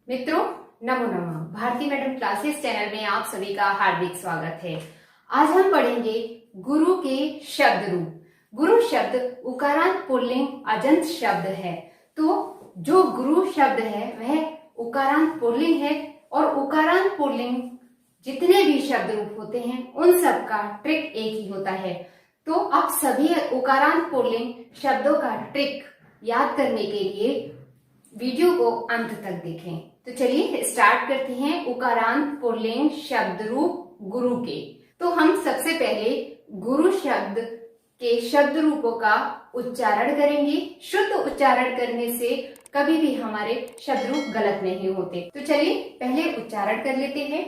मित्रों, नमो नमः। Bharti madam classes channel में आप सभी का हार्दिक स्वागत है। आज हम पढ़ेंगे गुरु के शब्द रूप। गुरु शब्द उकारांत पुल्लिंग अजंत शब्द है। तो जो गुरु शब्द है वह उकारांत पुल्लिंग है और उकारांत पुल्लिंग जितने भी शब्द रूप होते हैं उन सब का ट्रिक एक ही होता है। तो आप सभी उकारांत पुल्लिंग शब्दों का ट्रिक याद करने के लिए वीडियो को अंत तक देखें। तो चलिए स्टार्ट करते हैं उकारांत पुल्लिंग शब्द रूप गुरु के। तो हम सबसे पहले गुरु शब्द के शब्द रूपों का उच्चारण करेंगे। शुद्ध उच्चारण करने से कभी भी हमारे शब्द रूप गलत नहीं होते। तो चलिए पहले उच्चारण कर लेते हैं।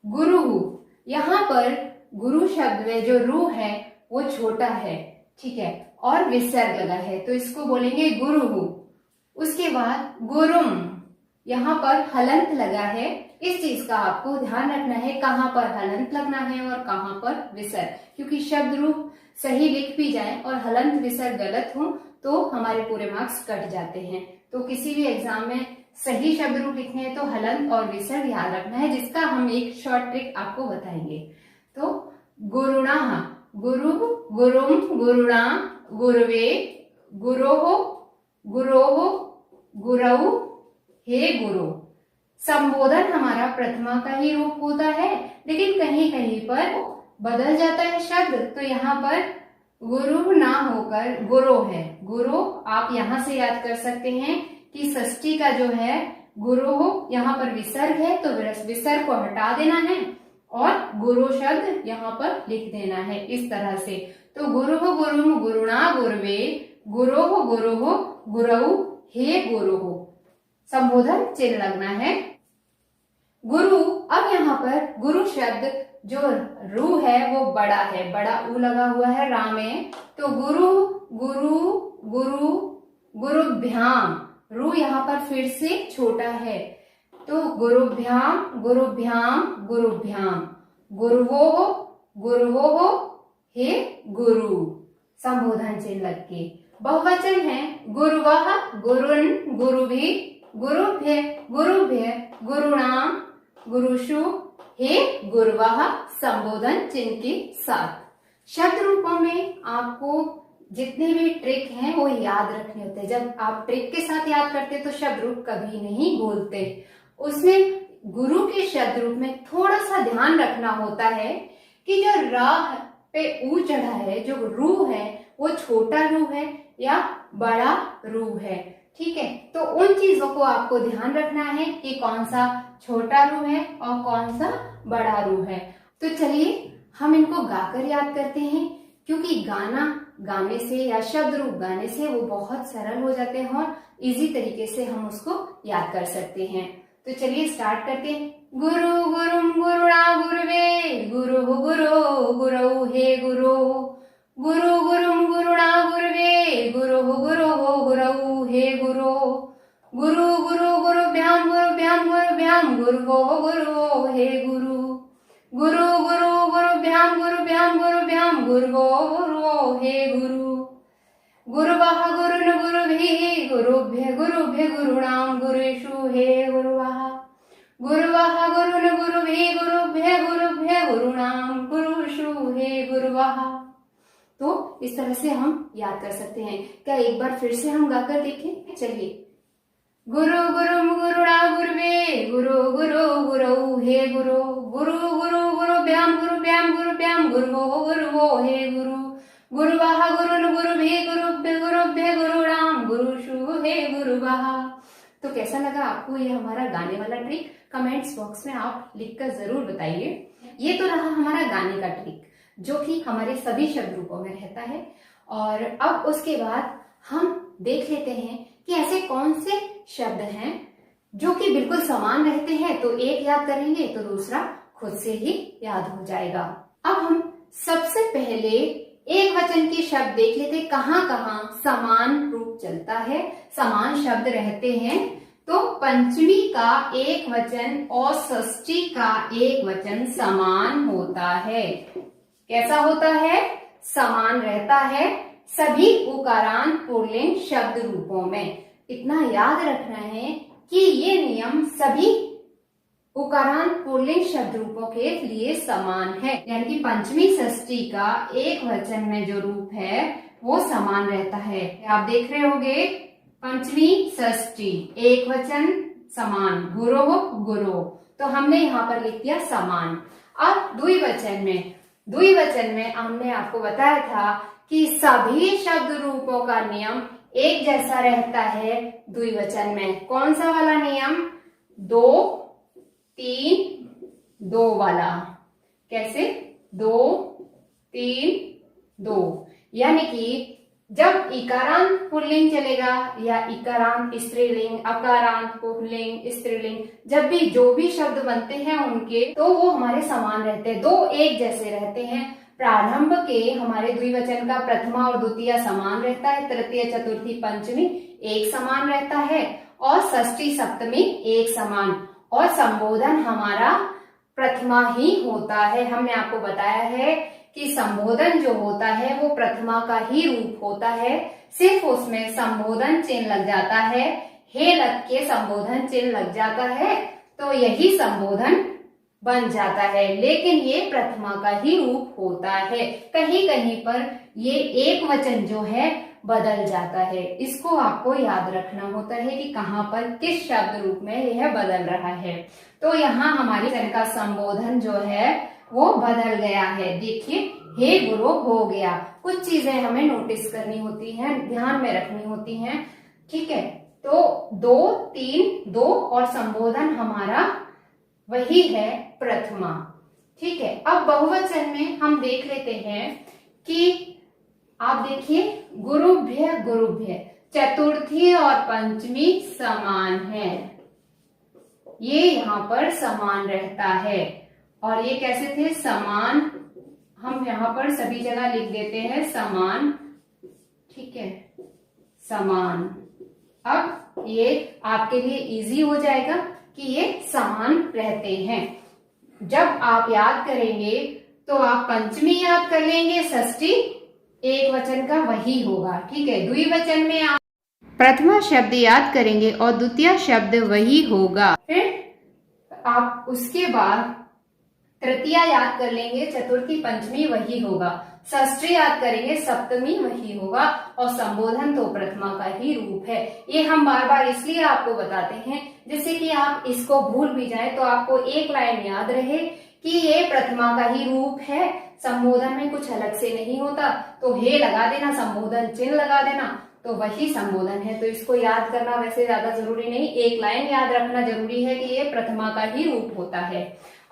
गुरु। यहाँ पर गुरु शब्द में जो रू है वो छोटा है, ठीक है, और विसर्ग लगा है तो इसको बोलेंगे गुरु। उसके बाद गुरुम, यहाँ पर हलंत लगा है। इस चीज का आपको ध्यान रखना है कहाँ पर हलंत लगना है और कहाँ पर विसर्ग, क्योंकि शब्द रूप सही लिख भी जाए और हलंत विसर्ग गलत हो तो हमारे पूरे मार्क्स कट जाते हैं। तो किसी भी एग्जाम में सही शब्द रूप लिखने हैं तो हलंत और विसर्ग याद रखना है, जिसका हम एक शॉर्ट ट्रिक आपको बताएंगे। तो गुरुणा, गुरु, गुरुम, गुरुणा, गुरुवे, गुरोहो, गुरोहो, गुरऊ, हे गुरु। संबोधन हमारा प्रथमा का ही रूप होता है, लेकिन कहीं कहीं पर बदल जाता है शब्द। तो यहाँ पर गुरु ना होकर गुरु है। गुरु आप यहाँ से याद कर सकते हैं कि षष्ठी का जो है गुरु हो, यहाँ पर विसर्ग है तो विसर्ग को हटा देना है और गुरु शब्द यहाँ पर लिख देना है इस तरह से। तो गुरु हो, गुरुम, गुरुणा, गुरुवे, गुरु हो, गुरु हो, गुरऊ, हे गुरु हो। संबोधन चिन्ह लगना है गुरु। अब यहाँ पर गुरु शब्द जो रू है वो बड़ा है, बड़ा ऊ लगा हुआ है रा में। तो गुरु, गुरु, गुरु, गुरुभ्याम। रू यहाँ पर फिर से छोटा है तो गुरुभ्याम, गुरुभ्याम, गुरुभ्याम, गुरुवो, गुरुवो, हे गुरु। संबोधन चिन्ह लग के। बहुवचन है गुरुवः, गुरुन्, गुरुभि, गुरुभ्य, गुरुभ्य, गुरुणाम, गुरुषु, हे गुरुवः। संबोधन चिन्ह के साथ। शब्द रूपों में आपको जितने भी ट्रिक हैं वो याद रखने होते हैं। जब आप ट्रिक के साथ याद करते तो शब्द रूप कभी नहीं भूलते। उसमें गुरु के शब्द रूप में थोड़ा सा ध्यान रखना होता है कि जो रा पे ऊ चढ़ा है, जो रू है वो छोटा रू है या बड़ा रू है, ठीक है। तो उन चीजों को आपको ध्यान रखना है कि कौन सा छोटा रू है और कौन सा बड़ा रू है। तो चलिए हम इनको गाकर याद करते हैं, क्योंकि गाना गाने से या शब्द रूप गाने से वो बहुत सरल हो जाते हैं और इजी तरीके से हम उसको याद कर सकते हैं। तो चलिए स्टार्ट करते हैं। गुरु, गुरुम, गुरुणा, गुरुवे, गुरु, गुरु, गुरऊ, हे गुरु। गुरु, गुरुम, गुरुणा, गुरुवे, गुरु, गुरु, गुरऊ, हे गुरु। गुरु, गुरु, गुरुभ्याम, गुरुभ्याम, गुरुभ्याम, गुरुवो, गुरुवो, हे गुरु। गुरु, गुरु, गुरुभ्याम, गुरुभ्याम, गुरुभ्याम, गुरुवो, गुरुवो, हे गुरु। गुरुवः, गुरुन्, गुरुभिः, गुरुभ्य, गुरुभ्य, गुरुणां, गुरुषु, हे गुरुवः। गुरुवः, गुरुन्, गुरुभिः, गुरुभ्य, गुरुभ्य, गुरुणां, गुरुषु, हे गुरुवः। तो इस तरह से हम याद कर सकते हैं। क्या एक बार फिर से हम गाकर देखें? चलिए। गुरु, गुरुम, गुरुणा, गुरुवे, गुरु, गुरु, गुरऊ, हे गुरु। गुरु, गुरु, गुरुभ्याम, गुरुभ्याम, गुरुभ्याम, गुरुवो, गुरुवो, हे गुरु। गुरुवः, गुरुन्, गुरुभिः, गुरुभ्य, गुरुभ्य, गुरुणां, गुरुषु, हे गुरुवः। तो कैसा लगा आपको ये हमारा गाने वाला ट्रिक? कमेंट्स बॉक्स में आप लिखकर जरूर बताइए। ये तो रहा हमारा गाने का ट्रिक जो कि हमारे सभी शब्द रूपों में रहता है। और अब उसके बाद हम देख लेते हैं कि ऐसे कौन से शब्द हैं जो कि बिल्कुल समान रहते हैं। तो एक याद करेंगे तो दूसरा खुद से ही याद हो जाएगा। अब हम सबसे पहले एक वचन के शब्द देख लेते कहाँ कहाँ समान रूप चलता है, समान शब्द रहते हैं। तो पंचमी का एक वचन और षष्ठी का एक वचन समान होता है। कैसा होता है? समान रहता है सभी उकारांत पुल्लिंग शब्द रूपों में। इतना याद रखना है कि ये नियम सभी उकारांत पुल्लिंग शब्द रूपों के लिए समान है, यानी कि पंचमी षष्ठी का एक वचन में जो रूप है वो समान रहता है। आप देख रहे होंगे, पंचमी षष्ठी एक वचन समान, गुरोः गुरो, तो हमने यहाँ पर लिख दिया समान। अब द्विवचन में हमने आपको बताया था कि सभी शब्द रूपों का नियम एक जैसा रहता है द्विवचन में। कौन सा वाला नियम? 2 3 2 वाला। कैसे? 2 3 2, यानी कि जब इकारांत पुल्लिंग चलेगा या इकारांत स्त्रीलिंग, अकारांत पुल्लिंग स्त्रीलिंग, जब भी जो भी शब्द बनते हैं उनके, तो वो हमारे समान रहते हैं, दो एक जैसे रहते हैं। प्रारंभ के हमारे द्विवचन का प्रथमा और द्वितीय समान रहता है, तृतीय चतुर्थी पंचमी एक समान रहता है, और षष्ठी सप्तमी एक समान, और संबोधन हमारा प्रथमा ही होता है। हमने आपको बताया है कि संबोधन जो होता है वो प्रथमा का ही रूप होता है, सिर्फ उसमें संबोधन चिन्ह लग जाता है, हे लग के संबोधन चिन्ह लग जाता है, तो यही संबोधन बन जाता है, लेकिन ये प्रथमा का ही रूप होता है। कहीं कहीं पर ये एक वचन जो है बदल जाता है, इसको आपको याद रखना होता है कि कहाँ पर किस शब्द रूप में यह बदल रहा है। तो यहाँ हमारे वचन का संबोधन जो है वो बदल गया है। देखिए, हे गुरु हो गया। कुछ चीजें हमें नोटिस करनी होती हैं, ध्यान में रखनी होती हैं, ठीक है। तो 2 3 2 और संबोधन हमारा वही है प्रथमा, ठीक है। अब बहुवचन में हम देख लेते हैं कि आप देखिए, गुरुभ्य गुरुभ्य, चतुर्थी और पंचमी समान है, ये यहाँ पर समान रहता है। और ये कैसे थे? समान, हम यहाँ पर सभी जगह लिख देते हैं समान, ठीक है, समान। अब ये आपके लिए इजी हो जाएगा कि ये समान रहते हैं। जब आप याद करेंगे तो आप पंचमी याद कर लेंगे, षष्ठी एक वचन का वही होगा, ठीक है। द्विवचन में आप प्रथमा शब्द याद करेंगे और द्वितीय शब्द वही होगा, फिर आप उसके बाद तृतीया याद कर लेंगे, चतुर्थी पंचमी वही होगा, षष्ठी याद करेंगे, सप्तमी वही होगा, और संबोधन तो प्रथमा का ही रूप है। ये हम बार बार इसलिए आपको बताते हैं जिससे कि आप इसको भूल भी जाए तो आपको एक लाइन याद रहे कि ये प्रथमा का ही रूप है, संबोधन में कुछ अलग से नहीं होता, तो हे लगा देना, संबोधन चिन्ह लगा देना, तो वही संबोधन है। तो इसको याद करना वैसे ज्यादा जरूरी नहीं, एक लाइन याद रखना जरूरी है कि ये प्रथमा का ही रूप होता है।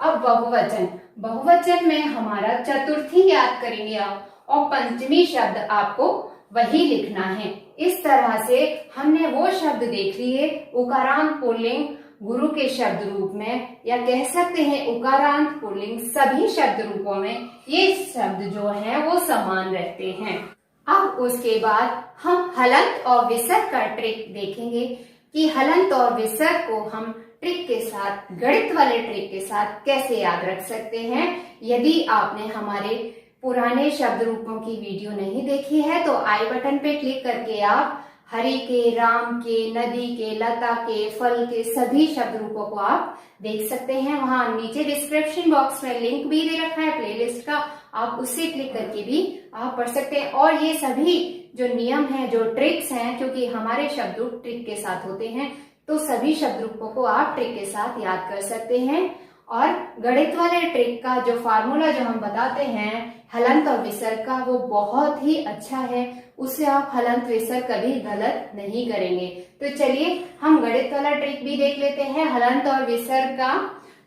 अब बहुवचन, बहुवचन में हमारा चतुर्थी याद करेंगे आप, और पंचमी शब्द आपको वही लिखना है। इस तरह से हमने वो शब्द देख लिए उकारांत पुल्लिंग गुरु के शब्द रूप में, या कह सकते हैं उकारांत पुल्लिंग सभी शब्द रूपों में ये शब्द जो है वो समान रहते हैं। अब उसके बाद हम हलंत और विसर्ग का ट्रिक देखेंगे कि हलंत और विसर्ग को हम ट्रिक के साथ, गणित वाले ट्रिक के साथ कैसे याद रख सकते हैं। यदि आपने हमारे पुराने शब्द रूपों की वीडियो नहीं देखी है तो आई बटन पे क्लिक करके आप हरि के, राम के, नदी के, लता के, फल के सभी शब्द रूपों को आप देख सकते हैं। वहां नीचे डिस्क्रिप्शन बॉक्स में लिंक भी दे रखा है प्लेलिस्ट का, आप उससे क्लिक करके भी आप पढ़ सकते हैं। और ये सभी जो नियम हैं, जो ट्रिक्स हैं, क्योंकि हमारे शब्द रूप ट्रिक के साथ होते हैं, तो सभी शब्द रूपों को आप ट्रिक के साथ याद कर सकते हैं। और गणित वाले ट्रिक का जो फार्मूला जो हम बताते हैं हलंत और विसर्ग का, वो बहुत ही अच्छा है, उससे आप हलंत विसर्ग कभी गलत नहीं करेंगे। तो चलिए हम गणित वाला ट्रिक भी देख लेते हैं हलंत और विसर्ग का।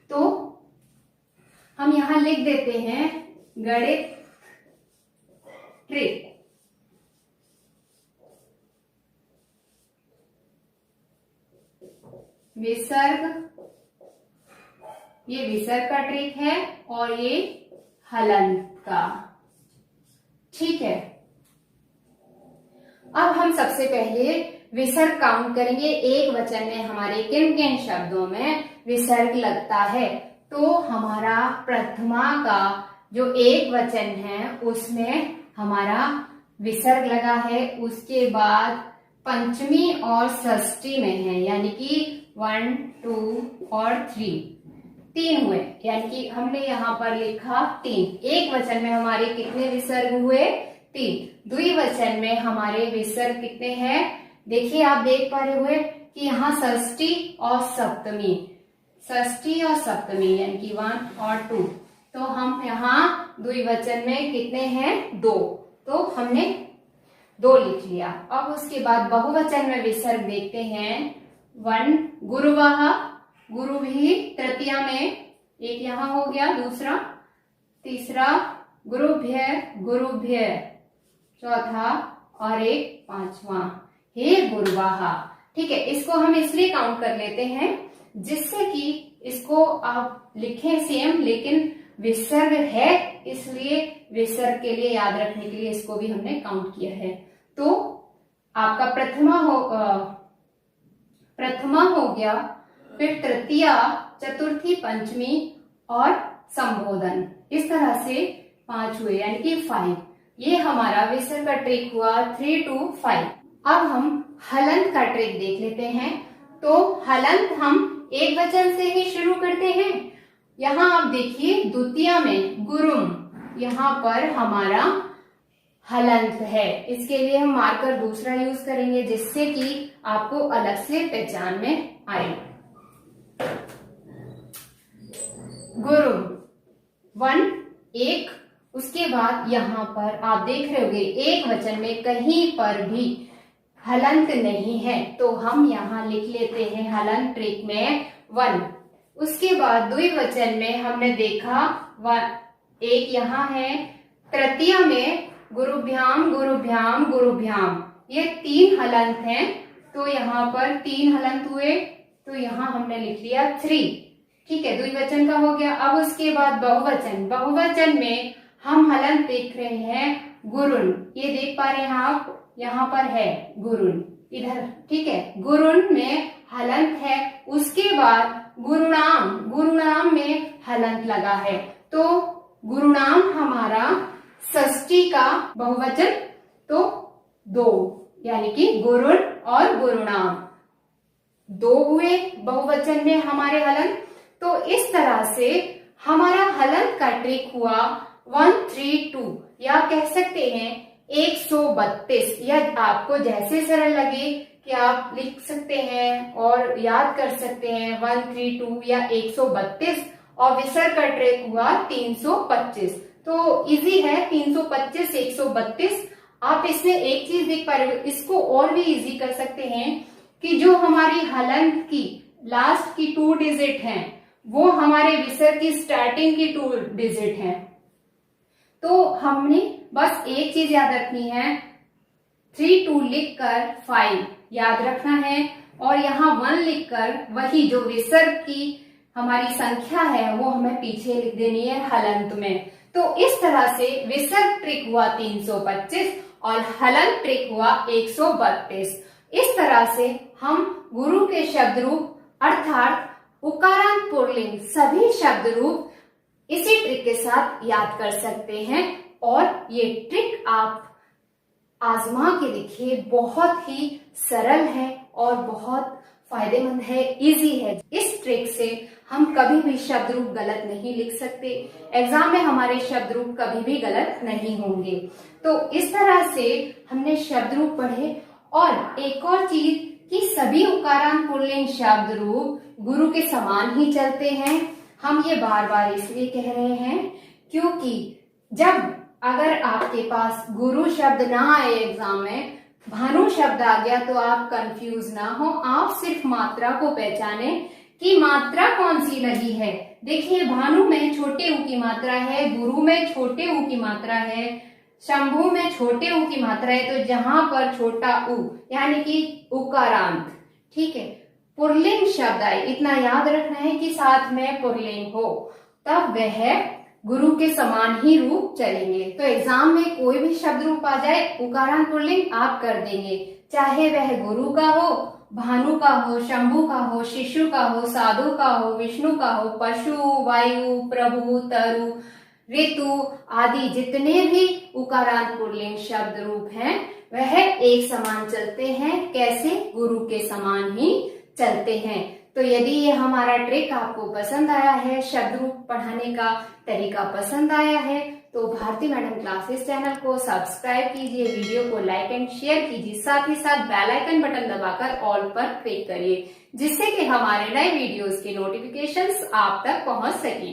तो हम यहाँ लिख देते हैं गणित ट्रिक। विसर्ग, ये विसर्ग का ट्रिक है और ये हलंत का, ठीक है। अब हम सबसे पहले विसर्ग काउंट करेंगे, एक वचन में हमारे किन किन शब्दों में विसर्ग लगता है। तो हमारा प्रथमा का जो एक वचन है उसमें हमारा विसर्ग लगा है, उसके बाद पंचमी और षष्ठी में है, यानी कि 1 2 और 3, 3 हुए, यानी कि हमने यहाँ पर लिखा 3। एक वचन में हमारे कितने विसर्ग हुए? 3। द्विवचन में हमारे विसर्ग कितने हैं? देखिए, आप देख पा रहे हुए कि यहाँ षष्ठी और सप्तमी, षष्ठी और सप्तमी यानी कि 1 और 2, तो हम यहाँ द्विवचन में कितने हैं? 2, तो हमने 2 लिख लिया। अब उसके बाद बहुवचन में विसर्ग देखते हैं। 1 गुरुवाह, गुरु भी तृतीया में, एक यहाँ हो गया, दूसरा, तीसरा गुरुभ्य, गुरुभ्य, चौथा और एक पांचवा, हे गुरुवाह। ठीक है, इसको हम इसलिए काउंट कर लेते हैं जिससे कि इसको आप लिखें सेम, लेकिन विसर्ग है इसलिए विसर्ग के लिए याद रखने के लिए इसको भी हमने काउंट किया है। तो आपका प्रथमा हो गया, फिर तृतीया, चतुर्थी, पंचमी और संबोधन, इस तरह से 5 हुए, यानी कि 5। ये हमारा विसर्ग का ट्रिक हुआ 3 to 5। अब हम हलंत का ट्रिक देख लेते हैं। तो हलंत हम एक वचन से ही शुरू करते हैं। यहाँ आप देखिए द्वितीया में गुरुम, यहाँ पर हमारा हलंत है, इसके लिए हम मार्कर दूसरा यूज करेंगे जिससे कि आपको अलग से पहचान में आए। गुरुम 1, 1, उसके बाद यहाँ पर आप देख रहे होंगे एक वचन में कहीं पर भी हलंत नहीं है, तो हम यहाँ लिख लेते हैं हलंत ट्रिक में 1। उसके बाद द्विवचन में हमने देखा 1, एक यहाँ है, तृतीया में गुरुभ्याम, गुरुभ्याम, गुरुभ्याम, ये 3 हलंत हैं, तो यहाँ पर 3 हलंत हुए, तो यहाँ हमने लिख लिया 3। ठीक है, द्विवचन का हो गया। अब उसके बाद बहुवचन, बहुवचन में हम हलंत देख रहे हैं गुरुन, ये देख पा रहे हैं आप, यहाँ पर है गुरुन इधर। ठीक है, गुरुन में हलंत है। उसके बाद गुरुनाम, गुरुनाम में हलंत लगा है, तो गुरुनाम हमारा षष्ठी का बहुवचन, तो 2, यानी कि गुरुन और गुरुनाम 2 हुए बहुवचन में हमारे हलंत। तो इस तरह से हमारा हलंत का ट्रिक हुआ 132, या कह सकते हैं 132, या आपको जैसे सरल लगे कि आप लिख सकते हैं और याद कर सकते हैं 132 या 132, और विसर्ग का ट्रिक हुआ 325। तो इजी है 325, 132। आप इसमें एक चीज देख पा रहे हो, इसको और भी इजी कर सकते हैं कि जो हमारी हलंत की लास्ट की 2 डिजिट हैं वो हमारे विसर्ग की स्टार्टिंग की 2 डिजिट हैं। तो हमने बस एक चीज याद रखनी है, 32 लिखकर 5 याद रखना है, और यहाँ 1 लिखकर वही जो विसर्ग की हमारी संख्या है वो हमें पीछे लिख देनी है हलंत में। तो इस तरह से विसर्ग ट्रिक हुआ 325 और हलंत ट्रिक हुआ 132। इस तरह से हम गुरु के शब्द रूप अर्थात उकारांत पुल्लिंग सभी शब्द रूप इसी ट्रिक के साथ याद कर सकते हैं, और ये ट्रिक आप आजमा के देखिए, बहुत ही सरल है और बहुत फायदेमंद है, इजी है। इस ट्रिक से हम कभी भी शब्द रूप गलत नहीं लिख सकते, एग्जाम में हमारे शब्द रूप कभी भी गलत नहीं होंगे। तो इस तरह से हमने शब्द रूप पढ़े। और एक और चीज कि सभी उकारांत पुल्लिंग शब्द रूप गुरु के समान ही चलते हैं। हम ये बार बार इसलिए कह रहे हैं क्योंकि जब अगर आपके पास गुरु शब्द ना आए एग्जाम में, भानु शब्द आ गया, तो आप कंफ्यूज ना हो, आप सिर्फ मात्रा को पहचाने कि मात्रा कौन सी लगी है। देखिए, भानु में छोटे ऊ की मात्रा है, गुरु में छोटे ऊ की मात्रा है, शंभु में छोटे ऊ की मात्रा है, तो जहां पर छोटा ऊ यानी कि उकारांत, ठीक है, पुल्लिंग शब्द आए, इतना याद रखना है कि साथ में पुल्लिंग हो, तब वह गुरु के समान ही रूप चलेंगे। तो एग्जाम में कोई भी शब्द रूप आ जाए उकारांत पुल्लिंग आप कर देंगे, चाहे वह गुरु का हो, भानु का हो, शंभु का हो, शिशु का हो, साधु का हो, विष्णु का हो, पशु, वायु, प्रभु, तरु, ऋतु आदि जितने भी उकारांत पुल्लिंग शब्द रूप हैं वह एक समान चलते हैं। कैसे? गुरु के समान ही चलते हैं। तो यदि ये हमारा ट्रिक आपको पसंद आया है, शब्द रूप पढ़ाने का तरीका पसंद आया है, तो भारती मैडम क्लासेस चैनल को सब्सक्राइब कीजिए, वीडियो को लाइक एंड शेयर कीजिए, साथ ही साथ बेल आइकन बटन दबाकर ऑल पर क्लिक करिए, जिससे कि हमारे नए वीडियोस के नोटिफिकेशंस आप तक पहुंच सके।